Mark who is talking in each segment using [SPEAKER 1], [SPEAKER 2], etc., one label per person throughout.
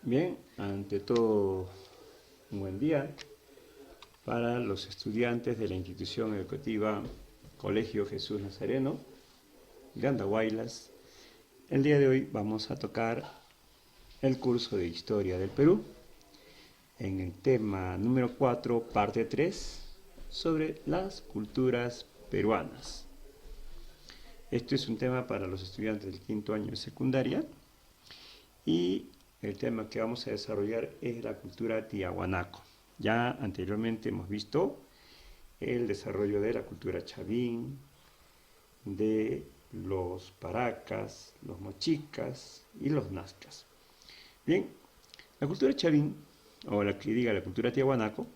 [SPEAKER 1] Bien, ante todo, un buen día para los estudiantes de la institución educativa Colegio Jesús Nazareno de Andahuaylas. El día de hoy vamos a tocar el curso de Historia del Perú en el tema número 4, parte 3, sobre las culturas peruanas. Este es un tema para los estudiantes del quinto año de secundaria y el tema que vamos a desarrollar es la cultura tiahuanaco. Ya anteriormente hemos visto el desarrollo de la cultura chavín, de los paracas, los mochicas y los nazcas. Bien, la cultura chavín, o la que diga la cultura tiahuanaco,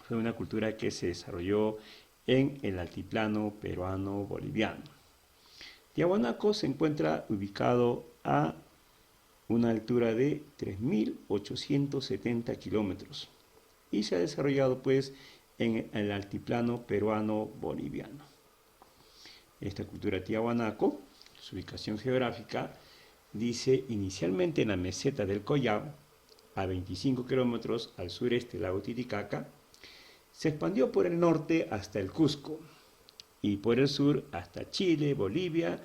[SPEAKER 1] fue una cultura que se desarrolló en el altiplano peruano-boliviano. Tiahuanaco se encuentra ubicado a una altura de 3.870 kilómetros y se ha desarrollado pues en el altiplano peruano-boliviano. Esta cultura tiahuanaco, su ubicación geográfica, dice inicialmente en la meseta del Collao, a 25 kilómetros al sureste del lago Titicaca, se expandió por el norte hasta el Cusco y por el sur hasta Chile, Bolivia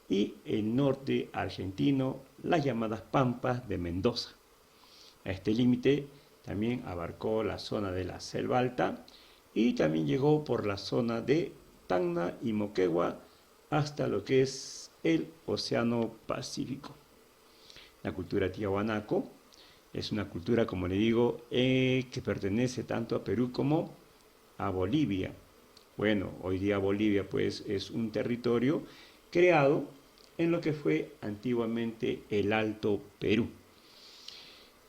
[SPEAKER 1] y el norte argentino, las llamadas Pampas de Mendoza. A este límite también abarcó la zona de la Selva Alta y también llegó por la zona de Tacna y Moquegua hasta lo que es el Océano Pacífico. La cultura tiahuanaco es una cultura, como le digo, que pertenece tanto a Perú como a Bolivia. Bueno, hoy día Bolivia pues es un territorio creado en lo que fue antiguamente el Alto Perú.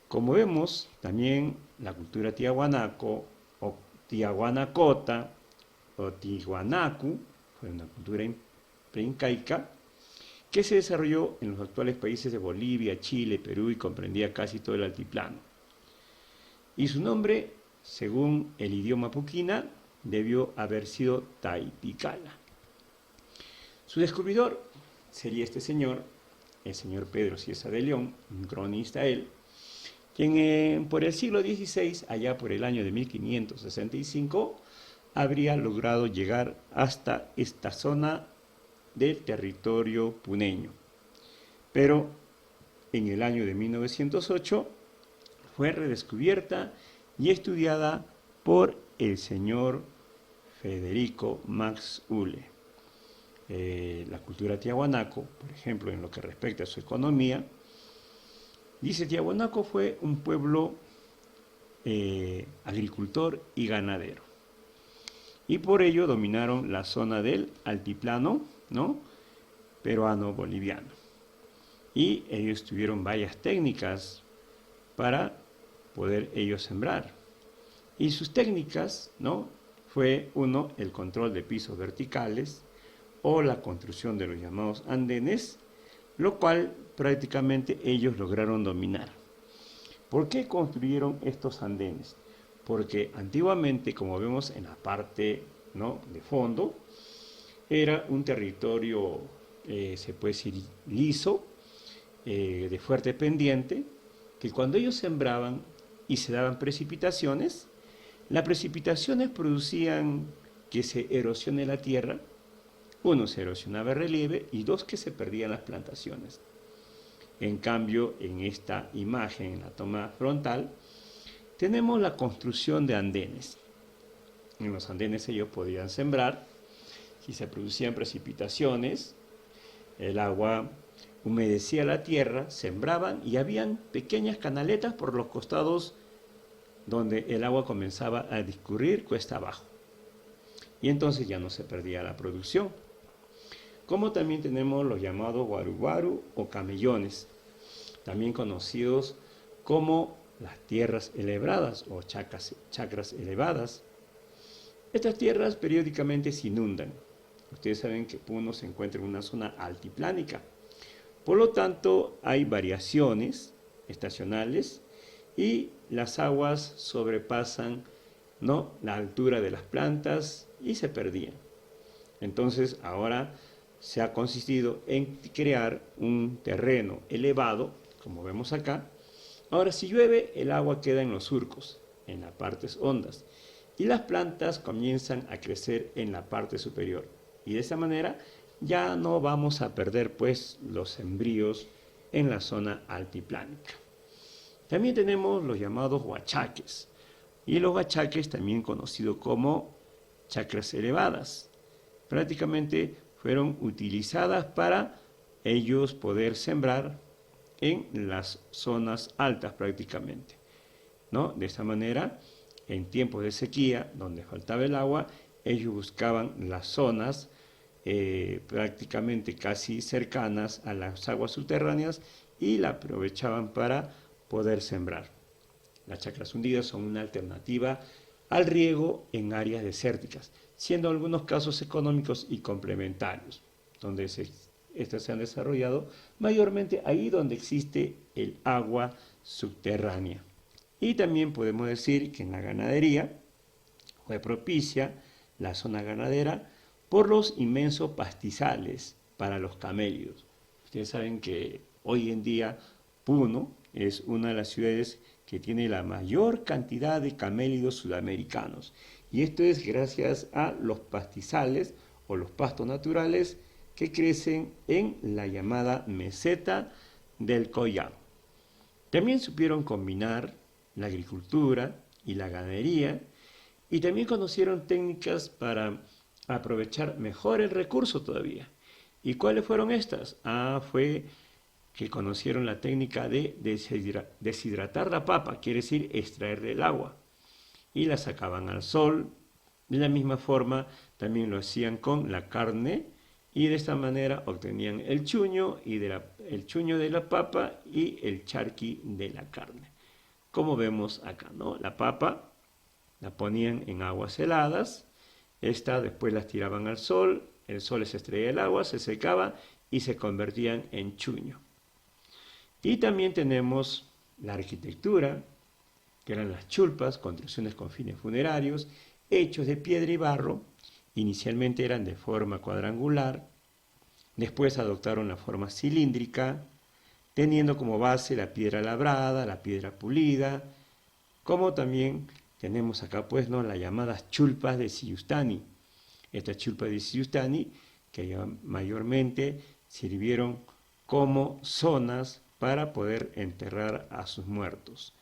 [SPEAKER 1] Como vemos, también la cultura tiahuanaco o tiahuanacota o tiwanaku fue una cultura preincaica que se desarrolló en los actuales países de Bolivia, Chile, Perú y comprendía casi todo el altiplano. Y su nombre, según el idioma puquina, debió haber sido Taipicala. Su descubridor sería este señor, el señor Pedro Cieza de León, un cronista él, quien por el siglo XVI, allá por el año de 1565, habría logrado llegar hasta esta zona del territorio puneño. Pero en el año de 1908 fue redescubierta y estudiada por el señor Federico Max Uhle. La cultura tiahuanaco, por ejemplo, en lo que respecta a su economía, dice Tiahuanaco fue un pueblo agricultor y ganadero. Y por ello dominaron la zona del altiplano, ¿no?, peruano-boliviano. Y ellos tuvieron varias técnicas para poder ellos sembrar. Y sus técnicas, ¿no?, fue uno, el control de pisos verticales o la construcción de los llamados andenes, lo cual prácticamente ellos lograron dominar. ¿Por qué construyeron estos andenes? Porque antiguamente, como vemos en la parte, ¿no?, de fondo, era un territorio, se puede decir, liso, de fuerte pendiente, que cuando ellos sembraban y se daban precipitaciones, las precipitaciones producían que se erosione la tierra. Uno, se erosionaba el relieve y dos, que se perdían las plantaciones. En cambio, en esta imagen, en la toma frontal, tenemos la construcción de andenes. En los andenes ellos podían sembrar, si se producían precipitaciones, el agua humedecía la tierra, sembraban y habían pequeñas canaletas por los costados donde el agua comenzaba a discurrir cuesta abajo. Y entonces ya no se perdía la producción. Como también tenemos los llamados guaru-guaru o camellones, también conocidos como las tierras elevadas o chacras elevadas. Estas tierras periódicamente se inundan. Ustedes saben que Puno se encuentra en una zona altiplánica. Por lo tanto, hay variaciones estacionales y las aguas sobrepasan, ¿no?, la altura de las plantas y se perdían. Entonces, ahora se ha consistido en crear un terreno elevado, como vemos acá, Ahora, si llueve, el agua queda en los surcos, en las partes hondas, y las plantas comienzan a crecer en la parte superior. Y de esa manera ya no vamos a perder pues los sembríos en la zona altiplánica. También tenemos los llamados huachaques, y los huachaques también conocidos como chacras elevadas. Prácticamente fueron utilizadas para ellos poder sembrar en las zonas altas prácticamente, ¿no? De esta manera, en tiempos de sequía, donde faltaba el agua, ellos buscaban las zonas prácticamente casi cercanas a las aguas subterráneas y la aprovechaban para poder sembrar. Las chacras hundidas son una alternativa al riego en áreas desérticas, siendo algunos casos económicos y complementarios, donde estas se han desarrollado mayormente ahí donde existe el agua subterránea. Y también podemos decir que en la ganadería fue propicia la zona ganadera por los inmensos pastizales para los camélidos. Ustedes saben que hoy en día Puno es una de las ciudades que tiene la mayor cantidad de camélidos sudamericanos. Y esto es gracias a los pastizales o los pastos naturales que crecen en la llamada meseta del Collao. También supieron combinar la agricultura y la ganadería y también conocieron técnicas para aprovechar mejor el recurso todavía. ¿Y cuáles fueron estas? Fue que conocieron la técnica de deshidratar la papa, quiere decir extraerle el agua, y la sacaban al sol. De la misma forma también lo hacían con la carne y de esta manera obtenían el chuño, el chuño de la papa y el charqui de la carne. Como vemos acá, ¿no? La papa la ponían en aguas heladas, esta después las tiraban al sol, el sol les extraía el agua, se secaba y se convertían en chuño. Y también tenemos la arquitectura, que eran las chulpas, construcciones con fines funerarios, hechos de piedra y barro. Inicialmente eran de forma cuadrangular, después adoptaron la forma cilíndrica, teniendo como base la piedra labrada, la piedra pulida, como también tenemos acá pues, ¿no?, las llamadas chulpas de Siyustani. Estas chulpas de Siyustani que mayormente sirvieron como zonas para poder enterrar a sus muertos.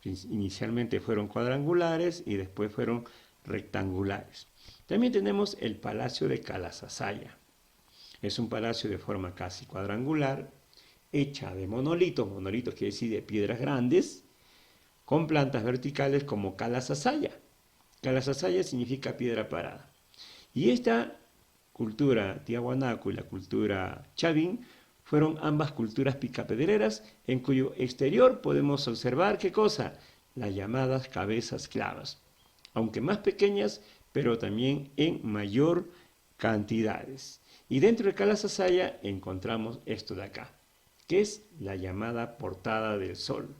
[SPEAKER 1] Inicialmente fueron cuadrangulares y después fueron rectangulares. También tenemos el Palacio de Calasasaya. Es un palacio de forma casi cuadrangular, hecha de monolitos quiere decir de piedras grandes, con plantas verticales como Calasasaya. Calasasaya significa piedra parada. Y esta cultura tiahuanaco y la cultura chavín fueron ambas culturas picapedreras en cuyo exterior podemos observar, ¿qué cosa? Las llamadas cabezas clavas, aunque más pequeñas, pero también en mayor cantidades. Y dentro de Calasasaya encontramos esto de acá, que es la llamada Portada del Sol.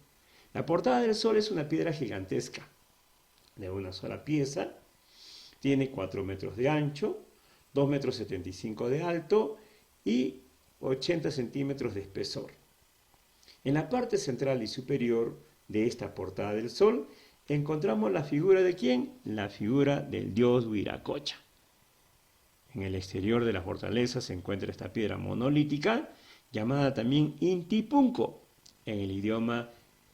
[SPEAKER 1] La Portada del Sol es una piedra gigantesca, de una sola pieza, tiene 4 metros de ancho, 2,75 metros de alto y 80 centímetros de espesor. En la parte central y superior de esta Portada del Sol encontramos la figura de ¿quién? La figura del dios Huiracocha. En el exterior de la fortaleza se encuentra esta piedra monolítica llamada también Intipunco en el idioma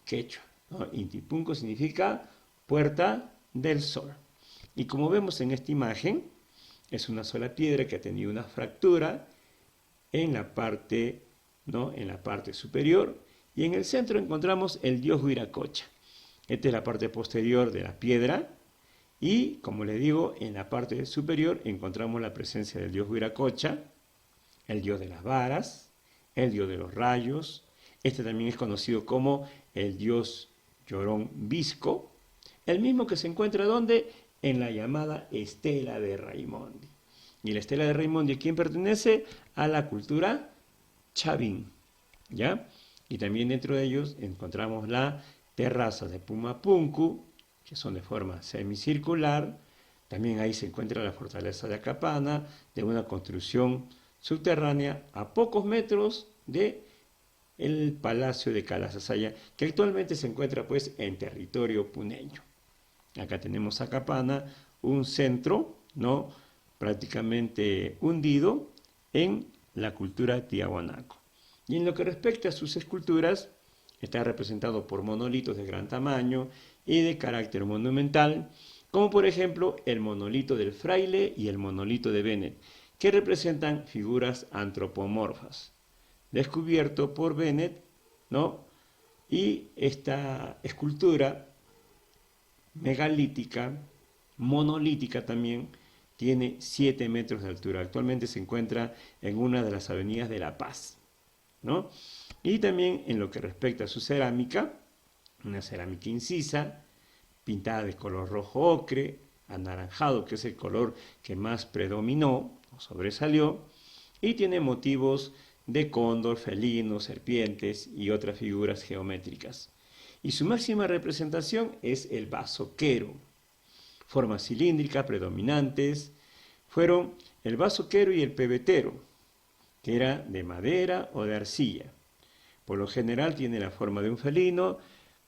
[SPEAKER 1] quechua, ¿no? Intipunco significa puerta del sol. Y como vemos en esta imagen, es una sola piedra que ha tenido una fractura en la parte, ¿no?, en la parte superior, y en el centro encontramos el dios Huiracocha. Esta es la parte posterior de la piedra y, como les digo, en la parte superior encontramos la presencia del dios Huiracocha, el dios de las varas, el dios de los rayos. Este también es conocido como el dios Llorón Visco, el mismo que se encuentra ¿dónde? En la llamada Estela de Raimondi. Y la Estela de Raimondi, ¿a quién pertenece? A la cultura chavín, ¿ya? Y también dentro de ellos encontramos la terraza de Pumapunku, que son de forma semicircular. También ahí se encuentra la fortaleza de Acapana, de una construcción subterránea a pocos metros de el Palacio de Calasasaya, que actualmente se encuentra pues en territorio puneño. Acá tenemos Acapana, un centro, ¿no?, prácticamente hundido en la cultura tiahuanaco. Y en lo que respecta a sus esculturas, está representado por monolitos de gran tamaño y de carácter monumental, como por ejemplo el monolito del fraile y el monolito de Bennett, que representan figuras antropomorfas, descubierto por Bennett, ¿no? Y esta escultura megalítica, monolítica también, tiene 7 metros de altura. Actualmente se encuentra en una de las avenidas de La Paz, ¿no? Y también en lo que respecta a su cerámica, una cerámica incisa, pintada de color rojo ocre, anaranjado, que es el color que más predominó o sobresalió, y tiene motivos de cóndor, felino, serpientes y otras figuras geométricas. Y su máxima representación es el bazoquero. Formas cilíndricas predominantes fueron el bazoquero y el pebetero, que era de madera o de arcilla. Por lo general tiene la forma de un felino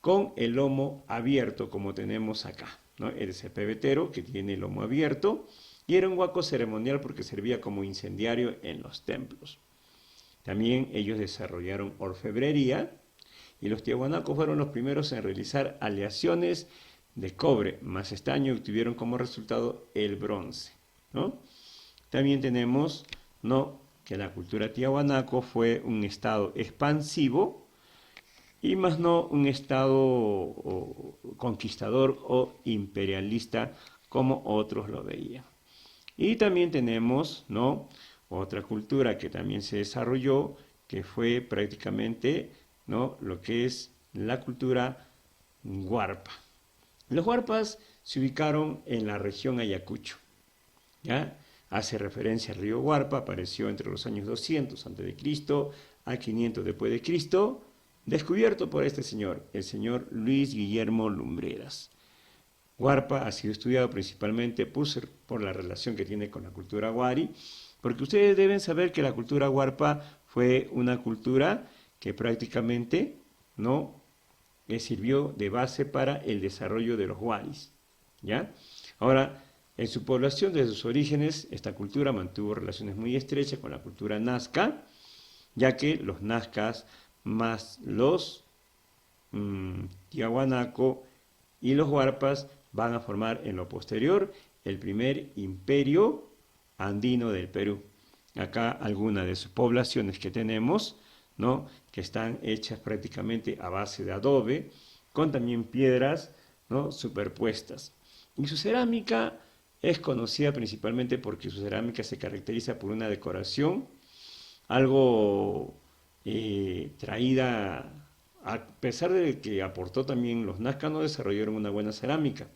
[SPEAKER 1] con el lomo abierto, como tenemos acá, ¿no? Es el pebetero, que tiene el lomo abierto, y era un huaco ceremonial porque servía como incendiario en los templos. También ellos desarrollaron orfebrería, y los tiahuanacos fueron los primeros en realizar aleaciones de cobre más estaño y obtuvieron como resultado el bronce, ¿no? También tenemos, ¿no?, que la cultura tiahuanaco fue un estado expansivo y más no un estado conquistador o imperialista como otros lo veían. Y también tenemos, ¿no?, otra cultura que también se desarrolló, que fue prácticamente, ¿no?, lo que es la cultura huarpa. Los huarpas se ubicaron en la región Ayacucho, ¿ya? Hace referencia al río Huarpa, apareció entre los años 200 a.C. a 500 después de Cristo, descubierto por este señor, el señor Luis Guillermo Lumbreras. Huarpa ha sido estudiado principalmente por la relación que tiene con la cultura huari, porque ustedes deben saber que la cultura huarpa fue una cultura que prácticamente no sirvió de base para el desarrollo de los huaris, ¿ya? Ahora, en su población, desde sus orígenes, esta cultura mantuvo relaciones muy estrechas con la cultura nazca, ya que los nazcas más los tiahuanaco y los huarpas van a formar en lo posterior el primer imperio andino del Perú. Acá algunas de sus poblaciones que tenemos, ¿no?, que están hechas prácticamente a base de adobe, con también piedras, ¿no?, superpuestas. Y su cerámica es conocida principalmente porque su cerámica se caracteriza por una decoración algo traída, a pesar de que aportó también los nazcas, no desarrollaron una buena cerámica.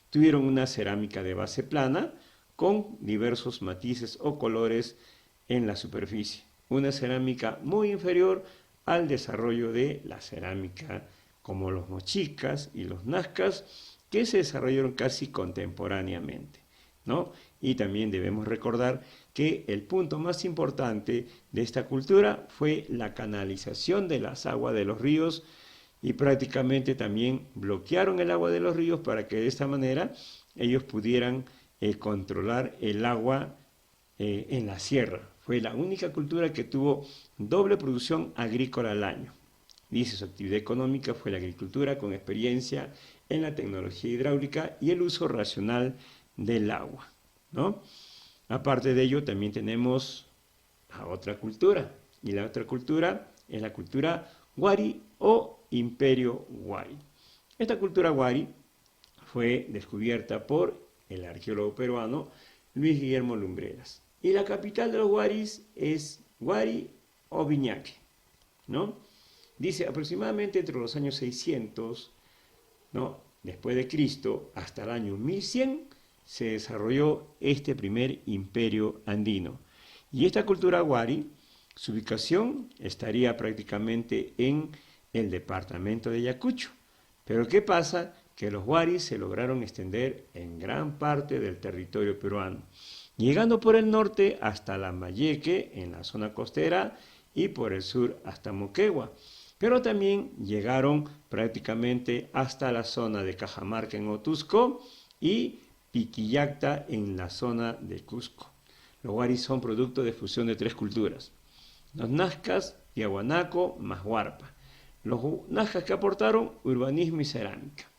[SPEAKER 1] Tuvieron una cerámica de base plana con diversos matices o colores en la superficie. Una cerámica muy inferior al desarrollo de la cerámica como los mochicas y los nazcas, que se desarrollaron casi contemporáneamente, ¿no? Y también debemos recordar que el punto más importante de esta cultura fue la canalización de las aguas de los ríos, y prácticamente también bloquearon el agua de los ríos para que de esta manera ellos pudieran controlar el agua en la sierra. Fue la única cultura que tuvo doble producción agrícola al año. Dice, su actividad económica fue la agricultura con experiencia en la tecnología hidráulica y el uso racional del agua, ¿no? Aparte de ello, también tenemos a otra cultura, y la otra cultura es la cultura huari o imperio huari. Esta cultura huari fue descubierta por el arqueólogo peruano Luis Guillermo Lumbreras. Y la capital de los huaris es Huari o Viñaque, ¿no? Dice, aproximadamente entre los años 600, ¿no?, después de Cristo, hasta el año 1100, se desarrolló este primer imperio andino. Y esta cultura huari, su ubicación estaría prácticamente en el departamento de Ayacucho. Pero ¿qué pasa? Que los huaris se lograron extender en gran parte del territorio peruano, llegando por el norte hasta Lambayeque, en la zona costera, y por el sur hasta Moquegua. Pero también llegaron prácticamente hasta la zona de Cajamarca en Otusco y Piquillacta en la zona de Cusco. Los huaris son producto de fusión de tres culturas. Los nazcas, tiahuanaco más huarpa. Los nazcas que aportaron urbanismo y cerámica.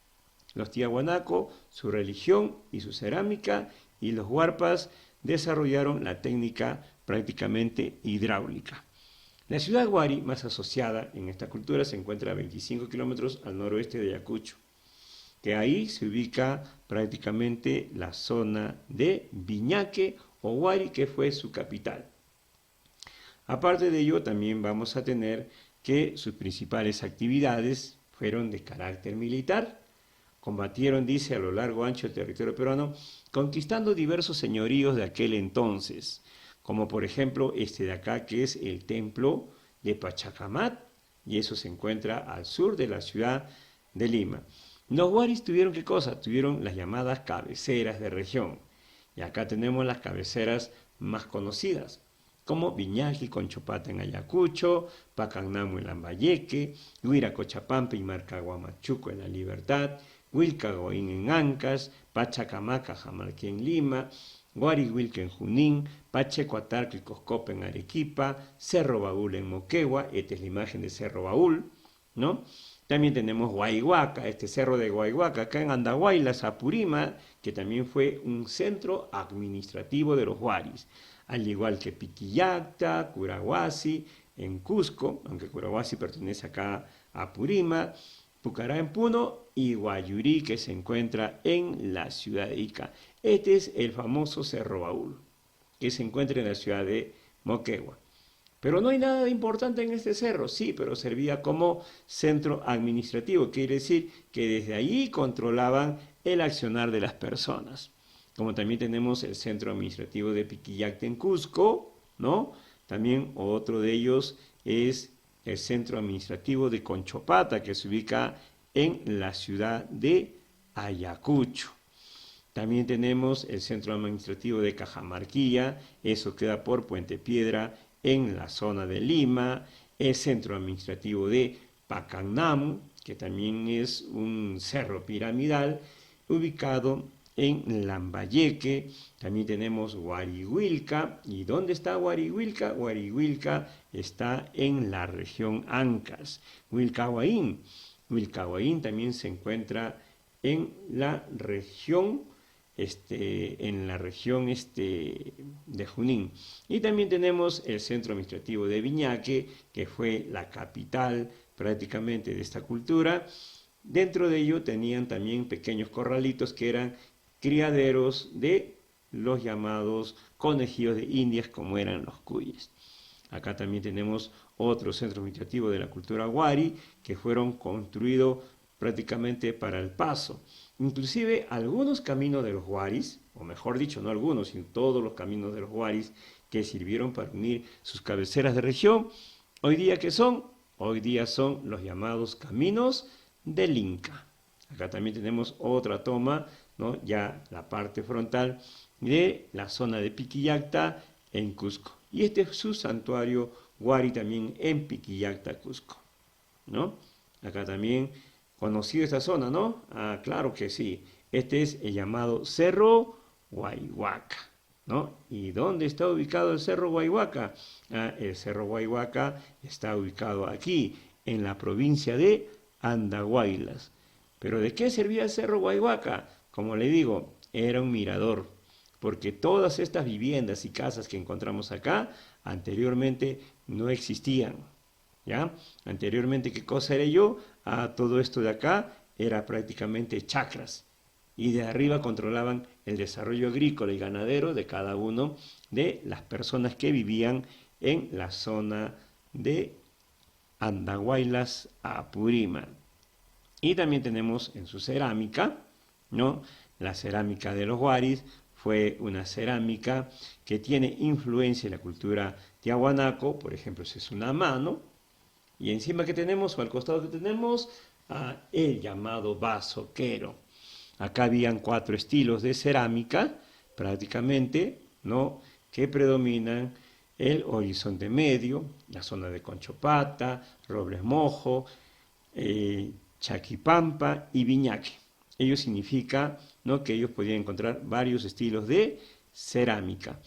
[SPEAKER 1] Los tiahuanaco, su religión y su cerámica, y los huarpas desarrollaron la técnica prácticamente hidráulica. La ciudad huari más asociada en esta cultura se encuentra a 25 kilómetros al noroeste de Ayacucho, que ahí se ubica prácticamente la zona de Viñaque o Huari, que fue su capital. Aparte de ello, también vamos a tener que sus principales actividades fueron de carácter militar. Combatieron, dice, a lo largo ancho del territorio peruano, conquistando diversos señoríos de aquel entonces, como por ejemplo este de acá, que es el templo de Pachacamat, y eso se encuentra al sur de la ciudad de Lima. Los huaris tuvieron ¿qué cosa? Tuvieron las llamadas cabeceras de región, y acá tenemos las cabeceras más conocidas, como Viñaji con Chopata en Ayacucho, Pacanamo en Lambayeque, Huiracochapampa y Marcaguamachuco en La Libertad, Huilcagoín en Ancas, Pachacamaca, Jamalquí en Lima, Guarihuilca en Junín, Pachecoatalco y Coscopa en Arequipa, Cerro Baúl en Moquegua, esta es la imagen de Cerro Baúl, ¿no? También tenemos Guayhuaca, este cerro de Guayhuaca, acá en Andahuaylas, Apurima, que también fue un centro administrativo de los huaris, al igual que Piquillacta, Curahuasi, en Cusco, aunque Curahuasi pertenece acá a Apurima, Pucará en Puno y Guayurí, que se encuentra en la ciudad de Ica. Este es el famoso Cerro Baúl, que se encuentra en la ciudad de Moquegua. Pero no hay nada de importante en este cerro, sí, pero servía como centro administrativo, quiere decir que desde allí controlaban el accionar de las personas. Como también tenemos el centro administrativo de Piquillacta en Cusco, ¿no? También otro de ellos es el centro administrativo de Conchopata, que se ubica en la ciudad de Ayacucho. También tenemos el centro administrativo de Cajamarquilla, eso queda por Puente Piedra, en la zona de Lima, el centro administrativo de Pacanam, que también es un cerro piramidal, ubicado en Lambayeque. También tenemos Guarihuilca. ¿Y dónde está Guarihuilca? Guarihuilca está en la región Ancas. Huilcahuaín. Huilcahuaín también se encuentra en la región de Junín. Y también tenemos el centro administrativo de Viñaque, que fue la capital prácticamente de esta cultura. Dentro de ello tenían también pequeños corralitos que eran criaderos de los llamados conejillos de indias, como eran los cuyes. Acá también tenemos otro centro administrativo de la cultura huari, que fueron construidos prácticamente para el paso. Inclusive algunos caminos de los huaris, o mejor dicho, no algunos, sino todos los caminos de los huaris que sirvieron para unir sus cabeceras de región, hoy día ¿qué son? Hoy día son los llamados caminos del Inca. Acá también tenemos otra toma, ¿no? Ya la parte frontal de la zona de Piquillacta en Cusco. Y este es su santuario huari también en Piquillacta, Cusco, ¿no? Acá también conocido esta zona, ¿no? Ah, claro que sí. Este es el llamado Cerro Guayhuaca, ¿no? ¿Y dónde está ubicado el Cerro Guayhuaca? Ah, el Cerro Guayhuaca está ubicado aquí, en la provincia de Andahuaylas. ¿Pero de qué servía el Cerro Guayhuaca? Como le digo, era un mirador, porque todas estas viviendas y casas que encontramos acá, anteriormente no existían, ¿ya? Anteriormente, ¿qué cosa era yo? Todo esto de acá era prácticamente chacras, y de arriba controlaban el desarrollo agrícola y ganadero de cada uno de las personas que vivían en la zona de Andahuaylas, Apurima. Y también tenemos en su cerámica, ¿no? La cerámica de los huaris fue una cerámica que tiene influencia en la cultura tiahuanaco, por ejemplo, es una mano, y encima que tenemos, o al costado que tenemos, el llamado vasoquero. Acá habían 4 estilos de cerámica, prácticamente, ¿no? Que predominan el Horizonte Medio, la zona de Conchopata, Robles Mojo, Chaquipampa y Viñaque. Ello significa, ¿no?, que ellos podían encontrar varios estilos de cerámica.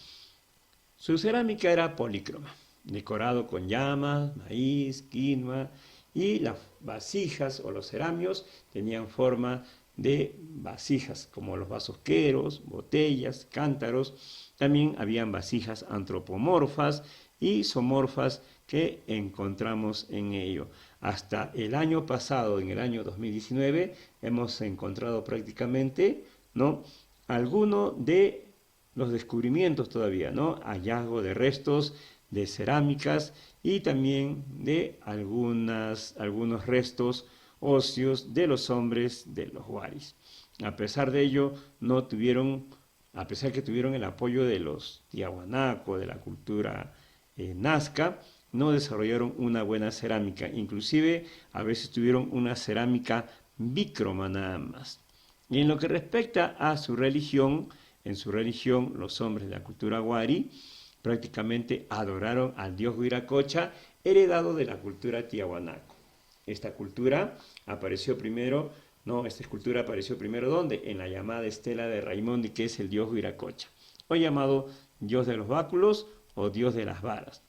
[SPEAKER 1] Su cerámica era polícroma, decorado con llamas, maíz, quinoa, y las vasijas o los ceramios tenían forma de vasijas, como los vasos queros, botellas, cántaros. También habían vasijas antropomorfas y zoomorfas que encontramos en ello. Hasta el año pasado, en el año 2019, hemos encontrado prácticamente, ¿no?, alguno de los descubrimientos todavía, ¿no?, hallazgo de restos de cerámicas y también de algunos restos óseos de los hombres de los huaris. A pesar de ello, a pesar que tuvieron el apoyo de los tiahuanaco, de la cultura nazca, no desarrollaron una buena cerámica. Inclusive, a veces tuvieron una cerámica bícroma nada más. Y en lo que respecta a su religión, en su religión, los hombres de la cultura huari prácticamente adoraron al dios Huiracocha, heredado de la cultura tiahuanaco. Esta cultura apareció primero, esta escultura apareció primero, ¿dónde? En la llamada estela de Raimondi, que es el dios Huiracocha, hoy llamado dios de los báculos o dios de las varas.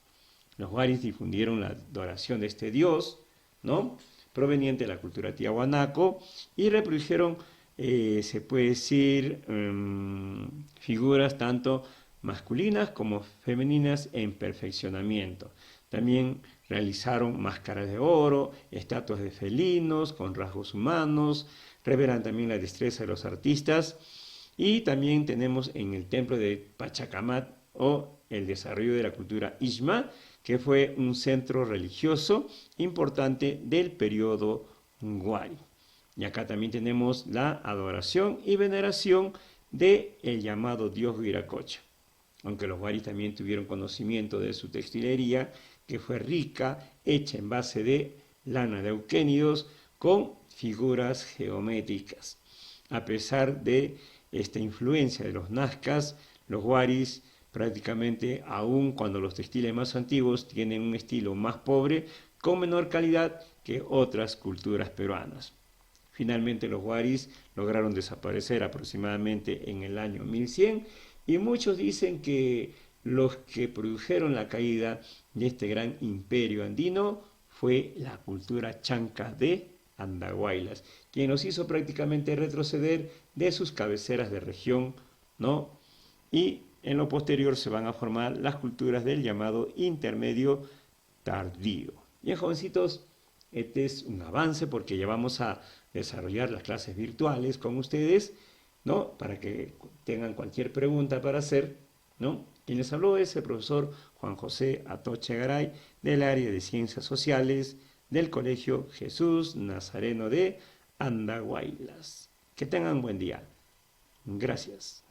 [SPEAKER 1] Los huaris difundieron la adoración de este dios, ¿no?, proveniente de la cultura tiahuanaco, y reprodujeron, se puede decir, figuras tanto masculinas como femeninas en perfeccionamiento. También realizaron máscaras de oro, estatuas de felinos con rasgos humanos, revelan también la destreza de los artistas. Y también tenemos en el templo de Pachacamat, o el desarrollo de la cultura Ixma, que fue un centro religioso importante del periodo huari. Y acá también tenemos la adoración y veneración del llamado dios Huiracocha. Aunque los huaris también tuvieron conocimiento de su textilería, que fue rica, hecha en base de lana de auquénidos con figuras geométricas. A pesar de esta influencia de los nazcas, los huaris prácticamente, aun cuando los textiles más antiguos tienen un estilo más pobre, con menor calidad que otras culturas peruanas. Finalmente los huaris lograron desaparecer aproximadamente en el año 1100, y muchos dicen que los que produjeron la caída de este gran imperio andino fue la cultura chanca de Andahuaylas, quien los hizo prácticamente retroceder de sus cabeceras de región, ¿no? Y en lo posterior se van a formar las culturas del llamado intermedio tardío. Bien, jovencitos, este es un avance porque ya vamos a desarrollar las clases virtuales con ustedes, ¿no?, para que tengan cualquier pregunta para hacer, ¿no? Quien les habló es el profesor Juan José Atoche Garay, del área de Ciencias Sociales del Colegio Jesús Nazareno de Andahuaylas. Que tengan buen día. Gracias.